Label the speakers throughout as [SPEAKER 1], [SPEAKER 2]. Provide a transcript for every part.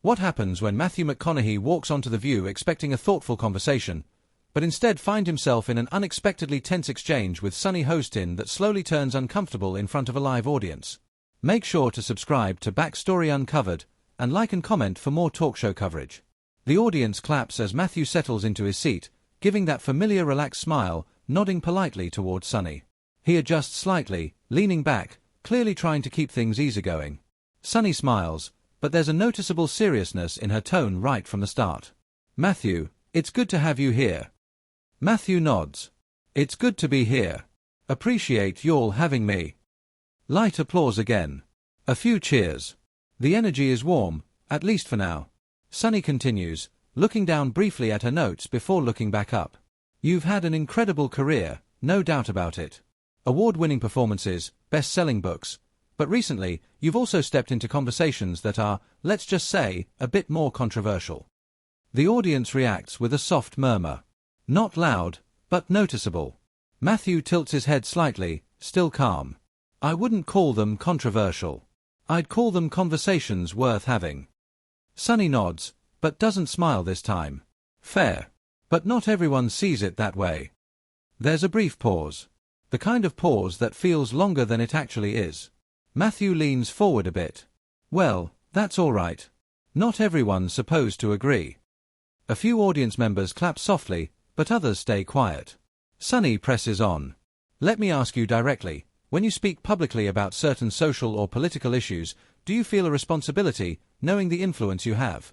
[SPEAKER 1] What happens when Matthew McConaughey walks onto The View expecting a thoughtful conversation, but instead finds himself in an unexpectedly tense exchange with Sunny Hostin that slowly turns uncomfortable in front of a live audience? Make sure to subscribe to Backstory Uncovered and like and comment for more talk show coverage. The audience claps as Matthew settles into his seat, giving that familiar relaxed smile, nodding politely towards Sunny. He adjusts slightly, leaning back, clearly trying to keep things easygoing. Sunny smiles, but there's a noticeable seriousness in her tone right from the start. "Matthew, it's good to have you here." Matthew nods. "It's good to be here. Appreciate y'all having me." Light applause again. A few cheers. The energy is warm, at least for now. Sunny continues, looking down briefly at her notes before looking back up. "You've had an incredible career, no doubt about it. Award-winning performances, best-selling books, but recently, you've also stepped into conversations that are, let's just say, a bit more controversial." The audience reacts with a soft murmur. Not loud, but noticeable. Matthew tilts his head slightly, still calm. "I wouldn't call them controversial. I'd call them conversations worth having." Sunny nods, but doesn't smile this time. "Fair. But not everyone sees it that way." There's a brief pause. The kind of pause that feels longer than it actually is. Matthew leans forward a bit. "Well, that's all right. Not everyone's supposed to agree." A few audience members clap softly, but others stay quiet. Sunny presses on. "Let me ask you directly, when you speak publicly about certain social or political issues, do you feel a responsibility, knowing the influence you have?"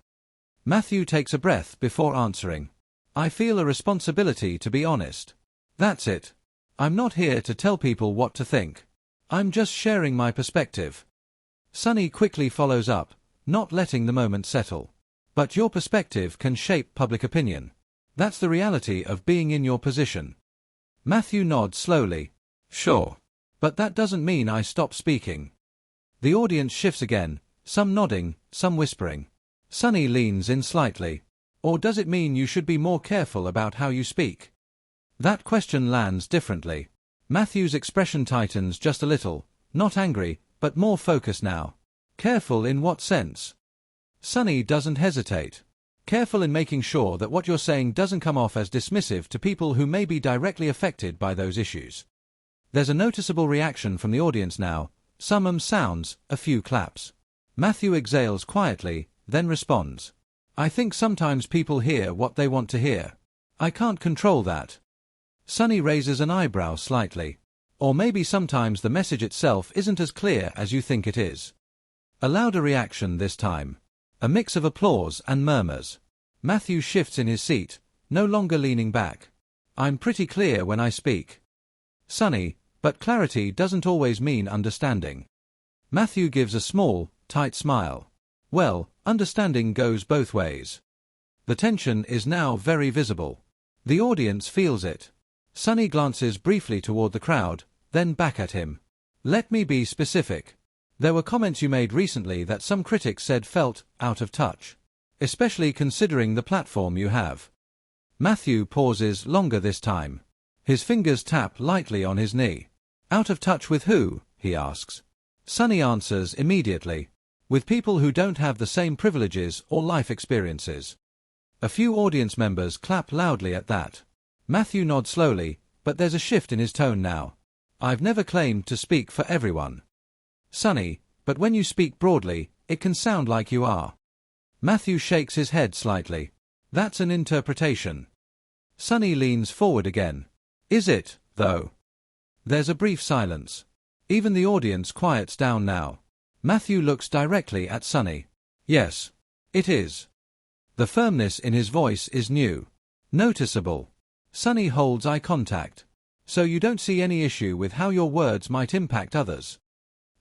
[SPEAKER 1] Matthew takes a breath before answering. "I feel a responsibility to be honest. That's it. I'm not here to tell people what to think. I'm just sharing my perspective." Sunny quickly follows up, not letting the moment settle. "But your perspective can shape public opinion. That's the reality of being in your position." Matthew nods slowly. "Sure. But that doesn't mean I stop speaking." The audience shifts again, some nodding, some whispering. Sunny leans in slightly. "Or does it mean you should be more careful about how you speak?" That question lands differently. Matthew's expression tightens just a little, not angry, but more focused now. "Careful in what sense?" Sunny doesn't hesitate. "Careful in making sure that what you're saying doesn't come off as dismissive to people who may be directly affected by those issues." There's a noticeable reaction from the audience now, some sounds, a few claps. Matthew exhales quietly, then responds. "I think sometimes people hear what they want to hear. I can't control that." Sunny raises an eyebrow slightly. "Or maybe sometimes the message itself isn't as clear as you think it is." A louder reaction this time. A mix of applause and murmurs. Matthew shifts in his seat, no longer leaning back. "I'm pretty clear when I speak." Sunny, "But clarity doesn't always mean understanding." Matthew gives a small, tight smile. "Well, understanding goes both ways." The tension is now very visible. The audience feels it. Sunny glances briefly toward the crowd, then back at him. "Let me be specific. There were comments you made recently that some critics said felt out of touch, especially considering the platform you have." Matthew pauses longer this time. His fingers tap lightly on his knee. "Out of touch with who?" he asks. Sunny answers immediately. "With people who don't have the same privileges or life experiences." A few audience members clap loudly at that. Matthew nods slowly, but there's a shift in his tone now. "I've never claimed to speak for everyone." Sunny, "But when you speak broadly, it can sound like you are." Matthew shakes his head slightly. "That's an interpretation." Sunny leans forward again. "Is it, though?" There's a brief silence. Even the audience quiets down now. Matthew looks directly at Sunny. "Yes, it is." The firmness in his voice is new. Noticeable. Sunny holds eye contact. "So you don't see any issue with how your words might impact others?"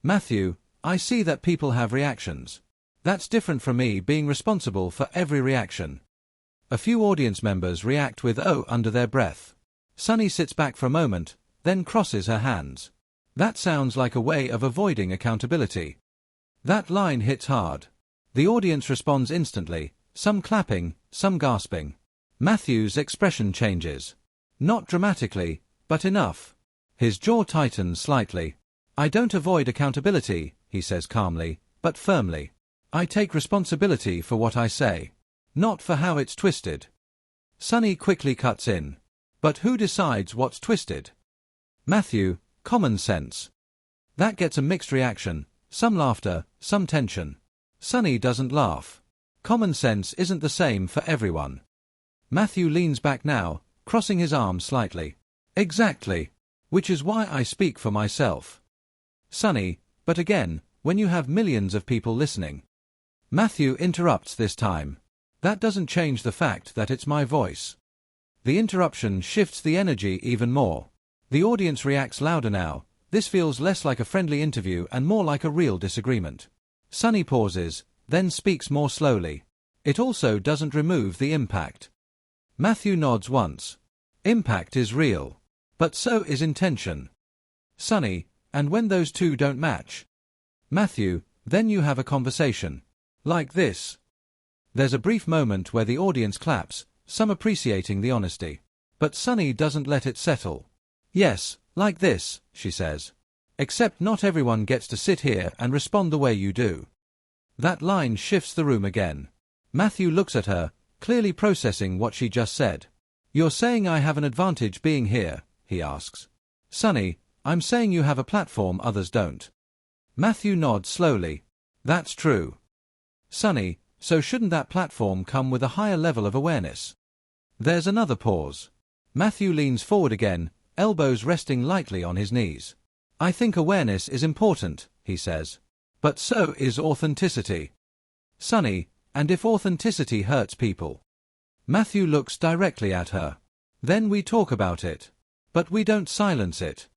[SPEAKER 1] Matthew, "I see that people have reactions. That's different from me being responsible for every reaction." A few audience members react with "oh" under their breath. Sunny sits back for a moment, then crosses her hands. That sounds like a way of avoiding accountability. That line hits hard. The audience responds instantly, some clapping, some gasping. Matthew's expression changes. Not dramatically, but enough. His jaw tightens slightly. "I don't avoid accountability," he says calmly, but firmly. I take responsibility for what I say, not for how it's twisted. Sunny quickly cuts in. But who decides what's twisted? Matthew, common sense. That gets a mixed reaction, some laughter, some tension. Sunny doesn't laugh. Common sense isn't the same for everyone. Matthew leans back now, crossing his arms slightly. Exactly. Which is why I speak for myself. Sunny, but again, when you have millions of people listening. Matthew interrupts this time. That doesn't change the fact that it's my voice. The interruption shifts the energy even more. The audience reacts louder now. This feels less like a friendly interview and more like a real disagreement. Sunny pauses, then speaks more slowly. It also doesn't remove the impact. Matthew nods once. Impact is real. But so is intention. Sunny, and when those two don't match? Matthew, then you have a conversation. Like this. There's a brief moment where the audience claps, some appreciating the honesty. But Sunny doesn't let it settle. Yes, like this, she says. Except not everyone gets to sit here and respond the way you do. That line shifts the room again. Matthew looks at her, clearly processing what she just said. You're saying I have an advantage being here, he asks. Sunny, I'm saying you have a platform others don't. Matthew nods slowly. That's true. Sunny, so shouldn't that platform come with a higher level of awareness? There's another pause. Matthew leans forward again, elbows resting lightly on his knees. I think awareness is important, he says. But so is authenticity. Sunny, and if authenticity hurts people? Matthew looks directly at her. Then we talk about it. But we don't silence it.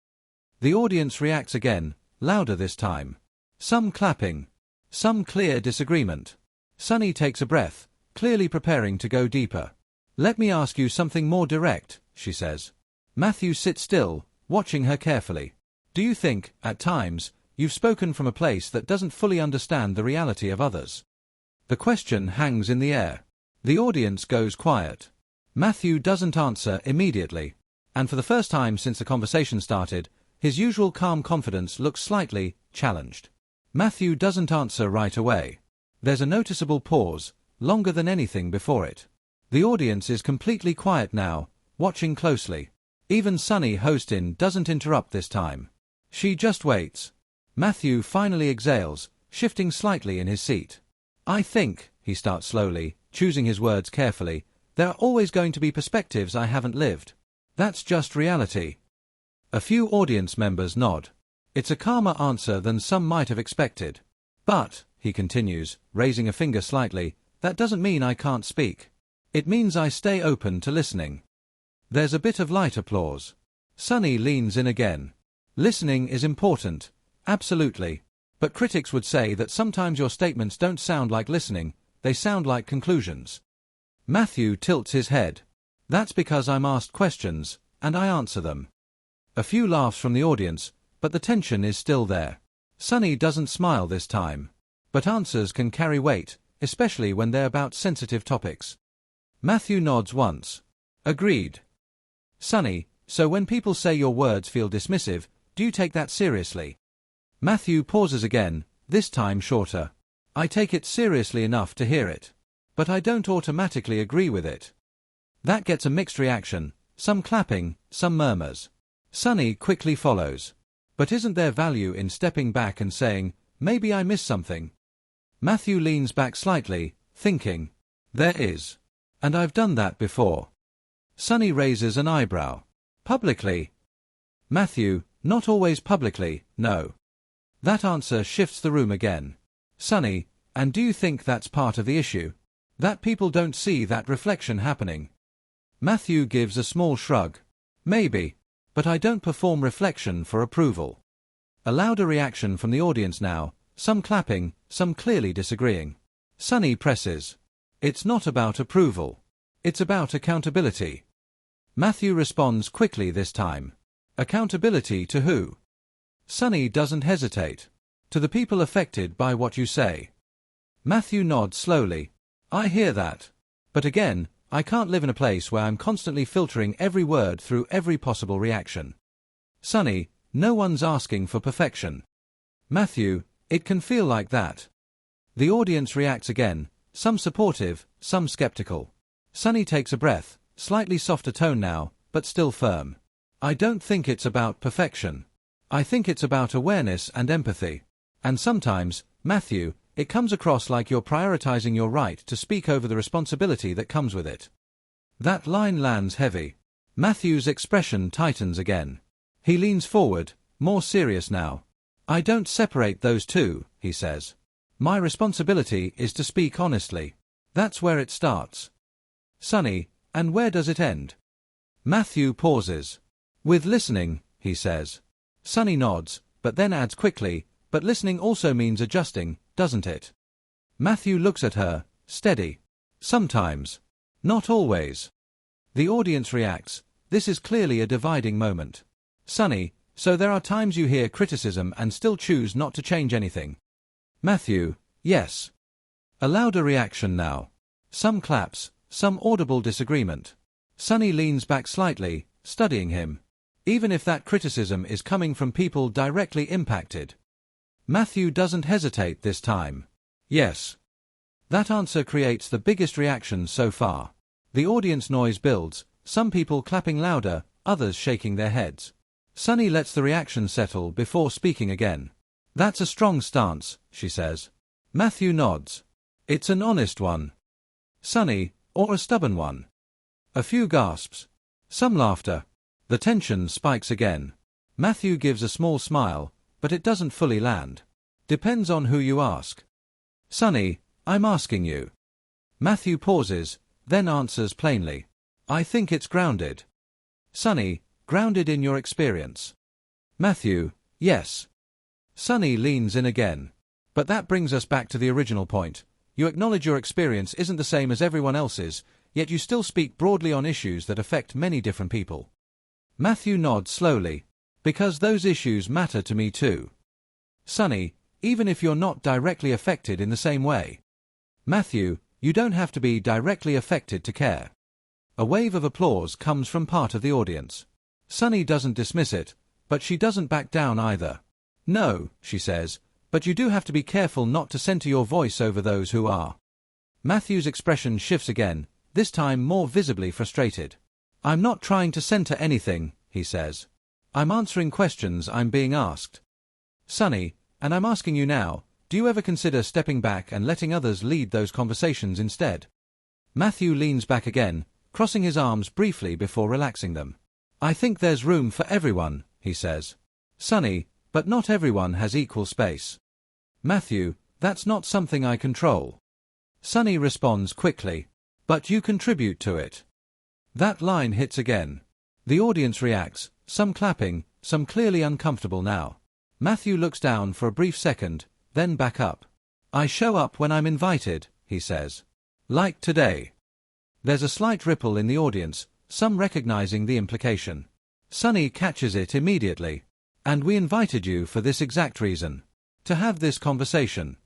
[SPEAKER 1] The audience reacts again, louder this time. Some clapping. Some clear disagreement. Sunny takes a breath, clearly preparing to go deeper. Let me ask you something more direct, she says. Matthew sits still, watching her carefully. Do you think, at times, you've spoken from a place that doesn't fully understand the reality of others? The question hangs in the air. The audience goes quiet. Matthew doesn't answer immediately. And for the first time since the conversation started, his usual calm confidence looks slightly challenged. Matthew doesn't answer right away. There's a noticeable pause, longer than anything before it. The audience is completely quiet now, watching closely. Even Sunny Hostin doesn't interrupt this time. She just waits. Matthew finally exhales, shifting slightly in his seat. I think, he starts slowly, choosing his words carefully, there are always going to be perspectives I haven't lived. That's just reality. A few audience members nod. It's a calmer answer than some might have expected. But, he continues, raising a finger slightly, that doesn't mean I can't speak. It means I stay open to listening. There's a bit of light applause. Sunny leans in again. Listening is important, absolutely. But critics would say that sometimes your statements don't sound like listening, they sound like conclusions. Matthew tilts his head. That's because I'm asked questions, and I answer them. A few laughs from the audience, but the tension is still there. Sunny doesn't smile this time. But answers can carry weight, especially when they're about sensitive topics. Matthew nods once. Agreed. Sunny, so when people say your words feel dismissive, do you take that seriously? Matthew pauses again, this time shorter. I take it seriously enough to hear it. But I don't automatically agree with it. That gets a mixed reaction, some clapping, some murmurs. Sunny quickly follows. But isn't there value in stepping back and saying, maybe I missed something? Matthew leans back slightly, thinking. There is. And I've done that before. Sunny raises an eyebrow. Publicly? Matthew, not always publicly, no. That answer shifts the room again. Sunny, and do you think that's part of the issue? That people don't see that reflection happening? Matthew gives a small shrug. Maybe. But I don't perform reflection for approval. A louder reaction from the audience now, some clapping, some clearly disagreeing. Sunny presses. It's not about approval. It's about accountability. Matthew responds quickly this time. Accountability to who? Sunny doesn't hesitate. To the people affected by what you say. Matthew nods slowly. I hear that. But again, I can't live in a place where I'm constantly filtering every word through every possible reaction. Sunny, no one's asking for perfection. Matthew, it can feel like that. The audience reacts again, some supportive, some skeptical. Sunny takes a breath, slightly softer tone now, but still firm. I don't think it's about perfection. I think it's about awareness and empathy. And sometimes, Matthew, it comes across like you're prioritizing your right to speak over the responsibility that comes with it. That line lands heavy. Matthew's expression tightens again. He leans forward, more serious now. I don't separate those two, he says. My responsibility is to speak honestly. That's where it starts. Sunny, and where does it end? Matthew pauses. With listening, he says. Sunny nods, but then adds quickly, but listening also means adjusting, doesn't it? Matthew looks at her, steady. Sometimes. Not always. The audience reacts. This is clearly a dividing moment. Sunny, so there are times you hear criticism and still choose not to change anything. Matthew, yes. A louder reaction now. Some claps, some audible disagreement. Sunny leans back slightly, studying him. Even if that criticism is coming from people directly impacted. Matthew doesn't hesitate this time. Yes. That answer creates the biggest reaction so far. The audience noise builds, some people clapping louder, others shaking their heads. Sunny lets the reaction settle before speaking again. That's a strong stance, she says. Matthew nods. It's an honest one. Sunny, or a stubborn one? A few gasps. Some laughter. The tension spikes again. Matthew gives a small smile, but it doesn't fully land. Depends on who you ask. Sunny, I'm asking you. Matthew pauses, then answers plainly. I think it's grounded. Sunny, grounded in your experience. Matthew, yes. Sunny leans in again. But that brings us back to the original point. You acknowledge your experience isn't the same as everyone else's, yet you still speak broadly on issues that affect many different people. Matthew nods slowly. Because those issues matter to me too. Sunny, even if you're not directly affected in the same way. Matthew, you don't have to be directly affected to care. A wave of applause comes from part of the audience. Sunny doesn't dismiss it, but she doesn't back down either. No, she says, but you do have to be careful not to center your voice over those who are. Matthew's expression shifts again, this time more visibly frustrated. I'm not trying to center anything, he says. I'm answering questions I'm being asked. Sunny, and I'm asking you now, do you ever consider stepping back and letting others lead those conversations instead? Matthew leans back again, crossing his arms briefly before relaxing them. I think there's room for everyone, he says. Sunny, but not everyone has equal space. Matthew, that's not something I control. Sunny responds quickly. But you contribute to it. That line hits again. The audience reacts, some clapping, some clearly uncomfortable now. Matthew looks down for a brief second, then back up. I show up when I'm invited, he says. Like today. There's a slight ripple in the audience, some recognizing the implication. Sunny catches it immediately. And we invited you for this exact reason. To have this conversation.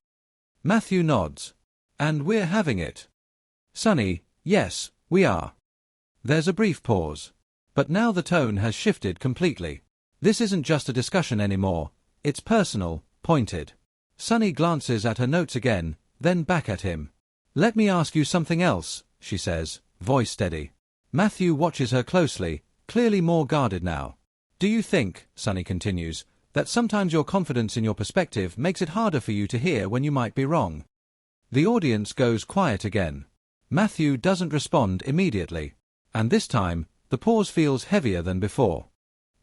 [SPEAKER 1] Matthew nods. And we're having it. Sunny, yes, we are. There's a brief pause. But now the tone has shifted completely. This isn't just a discussion anymore. It's personal, pointed. Sunny glances at her notes again, then back at him. Let me ask you something else, she says, voice steady. Matthew watches her closely, clearly more guarded now. Do you think, Sunny continues, that sometimes your confidence in your perspective makes it harder for you to hear when you might be wrong? The audience goes quiet again. Matthew doesn't respond immediately. And this time, the pause feels heavier than before.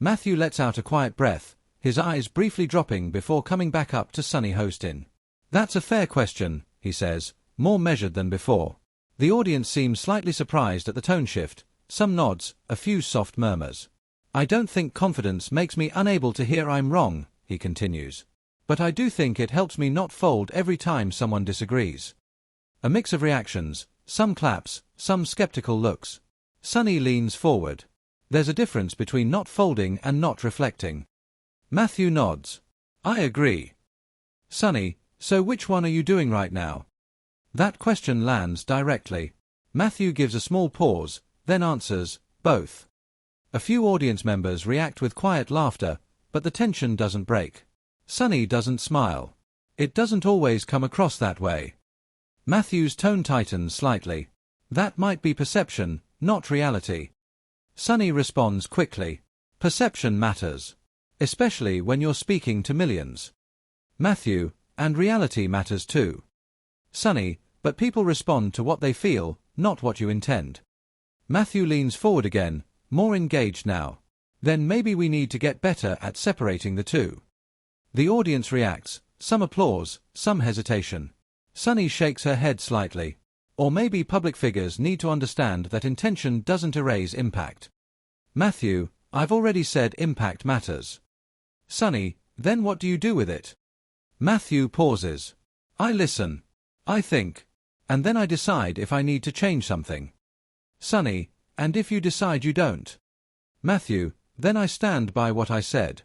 [SPEAKER 1] Matthew lets out a quiet breath, his eyes briefly dropping before coming back up to Sunny Hostin. That's a fair question, he says, more measured than before. The audience seems slightly surprised at the tone shift, some nods, a few soft murmurs. I don't think confidence makes me unable to hear I'm wrong, he continues. But I do think it helps me not fold every time someone disagrees. A mix of reactions, some claps, some skeptical looks. Sunny leans forward. There's a difference between not folding and not reflecting. Matthew nods. I agree. Sunny, so which one are you doing right now? That question lands directly. Matthew gives a small pause, then answers, both. A few audience members react with quiet laughter, but the tension doesn't break. Sunny doesn't smile. It doesn't always come across that way. Matthew's tone tightens slightly. That might be perception, not reality. Sunny responds quickly. Perception matters. Especially when you're speaking to millions. Matthew, and reality matters too. Sunny, but people respond to what they feel, not what you intend. Matthew leans forward again, more engaged now. Then maybe we need to get better at separating the two. The audience reacts, some applause, some hesitation. Sunny shakes her head slightly. Or maybe public figures need to understand that intention doesn't erase impact. Matthew, I've already said impact matters. Sunny, then what do you do with it? Matthew pauses. I listen. I think. And then I decide if I need to change something. Sunny, and if you decide you don't? Matthew, then I stand by what I said.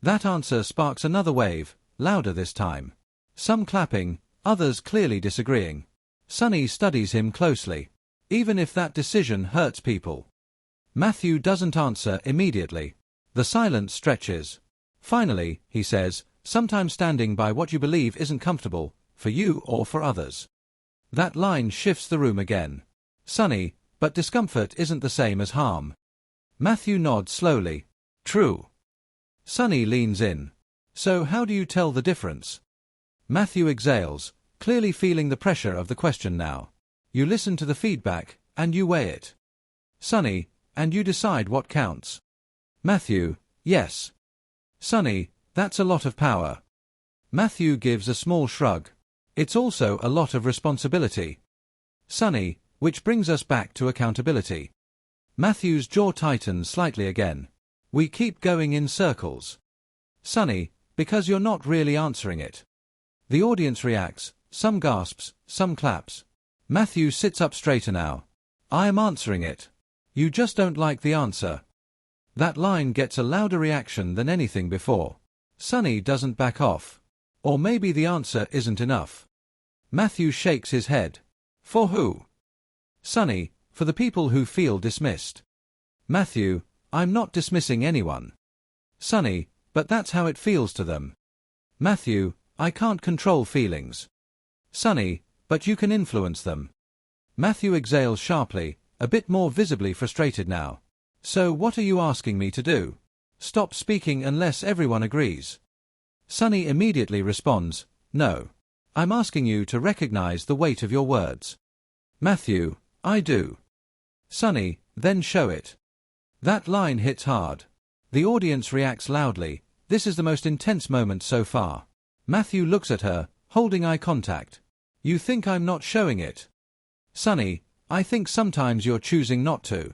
[SPEAKER 1] That answer sparks another wave, louder this time. Some clapping, others clearly disagreeing. Sunny studies him closely. Even if that decision hurts people. Matthew doesn't answer immediately. The silence stretches. Finally, he says, sometimes standing by what you believe isn't comfortable, for you or for others. That line shifts the room again. Sunny, but discomfort isn't the same as harm. Matthew nods slowly. True. Sunny leans in. So how do you tell the difference? Matthew exhales, clearly feeling the pressure of the question now. You listen to the feedback, and you weigh it. Sunny, and you decide what counts. Matthew, yes. Sunny, that's a lot of power. Matthew gives a small shrug. It's also a lot of responsibility. Sunny, which brings us back to accountability. Matthew's jaw tightens slightly again. We keep going in circles. Sunny, because you're not really answering it. The audience reacts, some gasps, some claps. Matthew sits up straighter now. I am answering it. You just don't like the answer. That line gets a louder reaction than anything before. Sunny doesn't back off. Or maybe the answer isn't enough. Matthew shakes his head. For who? Sunny, for the people who feel dismissed. Matthew, I'm not dismissing anyone. Sunny, but that's how it feels to them. Matthew, I can't control feelings. Sunny, but you can influence them. Matthew exhales sharply, a bit more visibly frustrated now. So what are you asking me to do? Stop speaking unless everyone agrees. Sunny immediately responds, no. I'm asking you to recognize the weight of your words. Matthew, I do. Sunny, then show it. That line hits hard. The audience reacts loudly. This is the most intense moment so far. Matthew looks at her, holding eye contact. You think I'm not showing it? Sunny, I think sometimes you're choosing not to.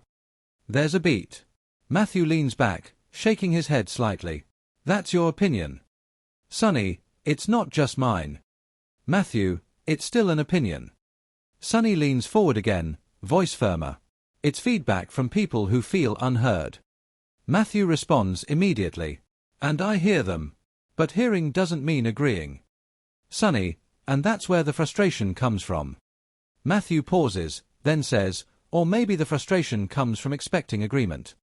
[SPEAKER 1] There's a beat. Matthew leans back, shaking his head slightly. That's your opinion. Sunny, it's not just mine. Matthew, it's still an opinion. Sunny leans forward again, voice firmer. It's feedback from people who feel unheard. Matthew responds immediately. And I hear them. But hearing doesn't mean agreeing. Sunny, and that's where the frustration comes from. Matthew pauses, then says, or maybe the frustration comes from expecting agreement.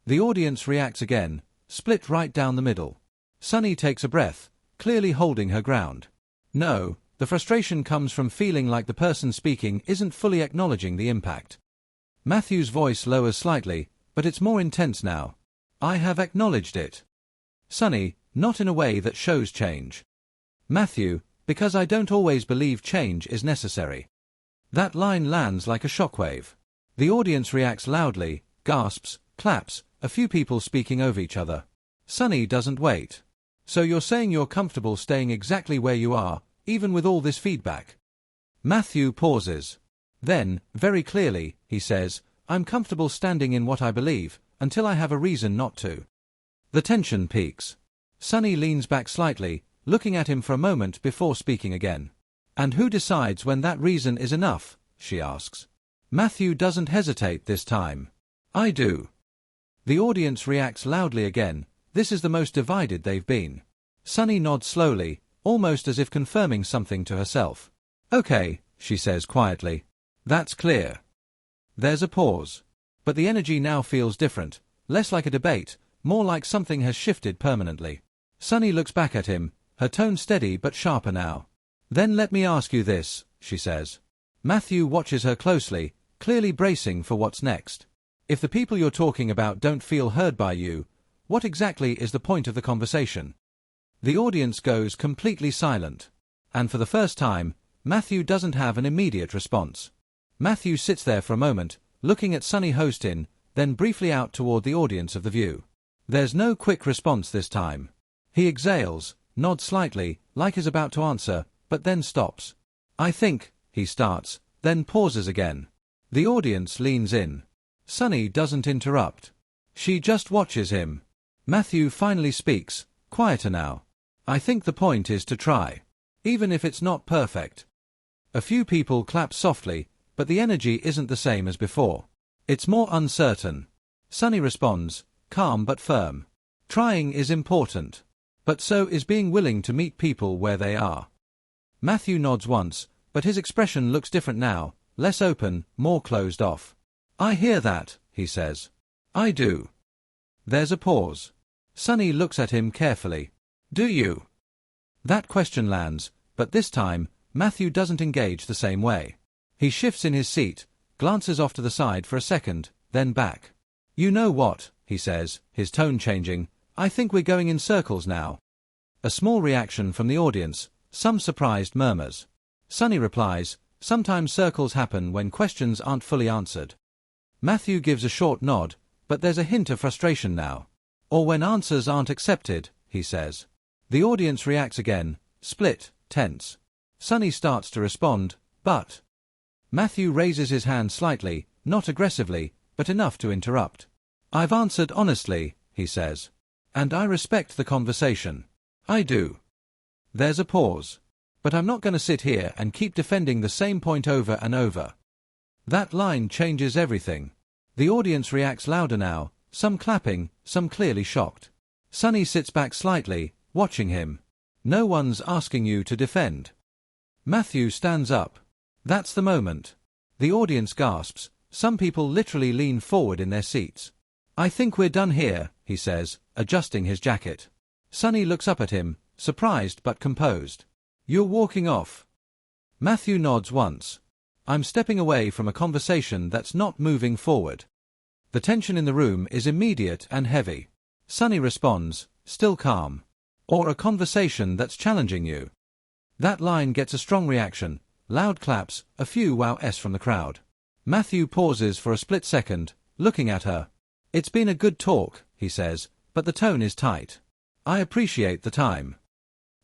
[SPEAKER 1] The audience reacts again, split right down the middle. Sunny takes a breath, clearly holding her ground. No, the frustration comes from feeling like the person speaking isn't fully acknowledging the impact. Matthew's voice lowers slightly, but it's more intense now. I have acknowledged it. Sunny, not in a way that shows change. Matthew, because I don't always believe change is necessary. That line lands like a shockwave. The audience reacts loudly, gasps, claps, a few people speaking over each other. Sunny doesn't wait. So you're saying you're comfortable staying exactly where you are, even with all this feedback? Matthew pauses. Then, very clearly, he says, I'm comfortable standing in what I believe, until I have a reason not to. The tension peaks. Sunny leans back slightly, looking at him for a moment before speaking again. And who decides when that reason is enough? She asks. Matthew doesn't hesitate this time. I do. The audience reacts loudly again. This is the most divided they've been. Sunny nods slowly, almost as if confirming something to herself. Okay, she says quietly. That's clear. There's a pause. But the energy now feels different, less like a debate, more like something has shifted permanently. Sunny looks back at him, her tone steady but sharper now. "Then let me ask you this," she says. Matthew watches her closely, clearly bracing for what's next. "If the people you're talking about don't feel heard by you, what exactly is the point of the conversation?" The audience goes completely silent. And for the first time, Matthew doesn't have an immediate response. Matthew sits there for a moment, looking at Sunny Hostin, then briefly out toward the audience of The View. There's no quick response this time. He exhales, nods slightly, like he's about to answer, but then stops. "I think," he starts, then pauses again. The audience leans in. Sunny doesn't interrupt. She just watches him. Matthew finally speaks, quieter now. "I think the point is to try. Even if it's not perfect." A few people clap softly, but the energy isn't the same as before. It's more uncertain. Sunny responds, calm but firm. "Trying is important. But so is being willing to meet people where they are." Matthew nods once, but his expression looks different now, less open, more closed off. "I hear that," he says. "I do." There's a pause. Sunny looks at him carefully. "Do you?" That question lands, but this time, Matthew doesn't engage the same way. He shifts in his seat, glances off to the side for a second, then back. "You know what," he says, his tone changing, "I think we're going in circles now." A small reaction from the audience, some surprised murmurs. Sunny replies, "Sometimes circles happen when questions aren't fully answered." Matthew gives a short nod, but there's a hint of frustration now. "Or when answers aren't accepted," he says. The audience reacts again, split, tense. Sunny starts to respond, but Matthew raises his hand slightly, not aggressively, but enough to interrupt. "I've answered honestly," he says. "And I respect the conversation. I do." There's a pause. "But I'm not going to sit here and keep defending the same point over and over." That line changes everything. The audience reacts louder now, some clapping, some clearly shocked. Sunny sits back slightly, watching him. "No one's asking you to defend." Matthew stands up. That's the moment. The audience gasps, some people literally lean forward in their seats. "I think we're done here," he says, adjusting his jacket. Sunny looks up at him, surprised but composed. "You're walking off?" Matthew nods once. "I'm stepping away from a conversation that's not moving forward." The tension in the room is immediate and heavy. Sunny responds, still calm. "Or a conversation that's challenging you." That line gets a strong reaction, loud claps, a few wow-s from the crowd. Matthew pauses for a split second, looking at her. "It's been a good talk," he says, "but the tone is tight. I appreciate the time."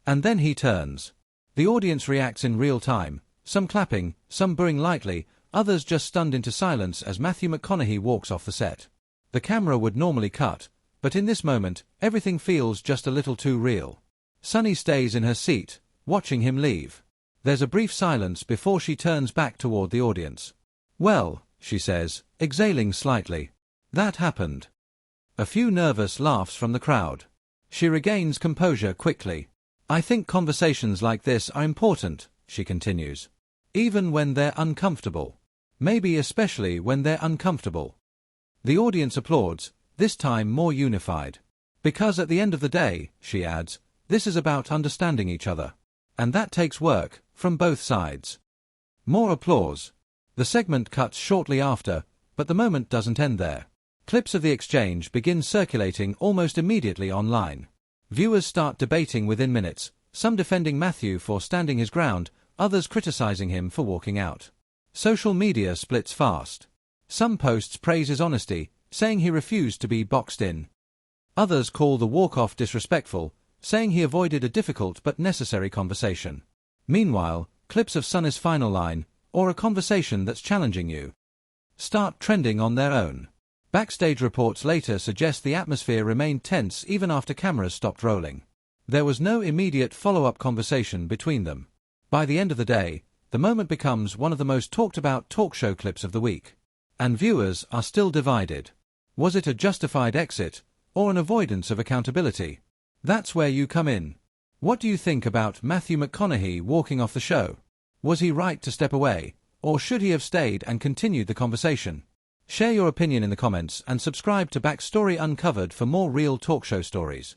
[SPEAKER 1] And then he turns. The audience reacts in real time, some clapping, some booing lightly, others just stunned into silence as Matthew McConaughey walks off the set. The camera would normally cut, but in this moment, everything feels just a little too real. Sunny stays in her seat, watching him leave. There's a brief silence before she turns back toward the audience. "Well," she says, exhaling slightly. "That happened." A few nervous laughs from the crowd. She regains composure quickly. "I think conversations like this are important," she continues. "Even when they're uncomfortable. Maybe especially when they're uncomfortable." The audience applauds, this time more unified. "Because at the end of the day," she adds, "this is about understanding each other. And that takes work, from both sides." More applause. The segment cuts shortly after, but the moment doesn't end there. Clips of the exchange begin circulating almost immediately online. Viewers start debating within minutes, some defending Matthew for standing his ground, others criticizing him for walking out. Social media splits fast. Some posts praise his honesty, saying he refused to be boxed in. Others call the walk-off disrespectful, saying he avoided a difficult but necessary conversation. Meanwhile, clips of Sunny's final line, "or a conversation that's challenging you," start trending on their own. Backstage reports later suggest the atmosphere remained tense even after cameras stopped rolling. There was no immediate follow-up conversation between them. By the end of the day, the moment becomes one of the most talked-about talk show clips of the week. And viewers are still divided. Was it a justified exit, or an avoidance of accountability? That's where you come in. What do you think about Matthew McConaughey walking off the show? Was he right to step away, or should he have stayed and continued the conversation? Share your opinion in the comments and subscribe to Backstory Uncovered for more real talk show stories.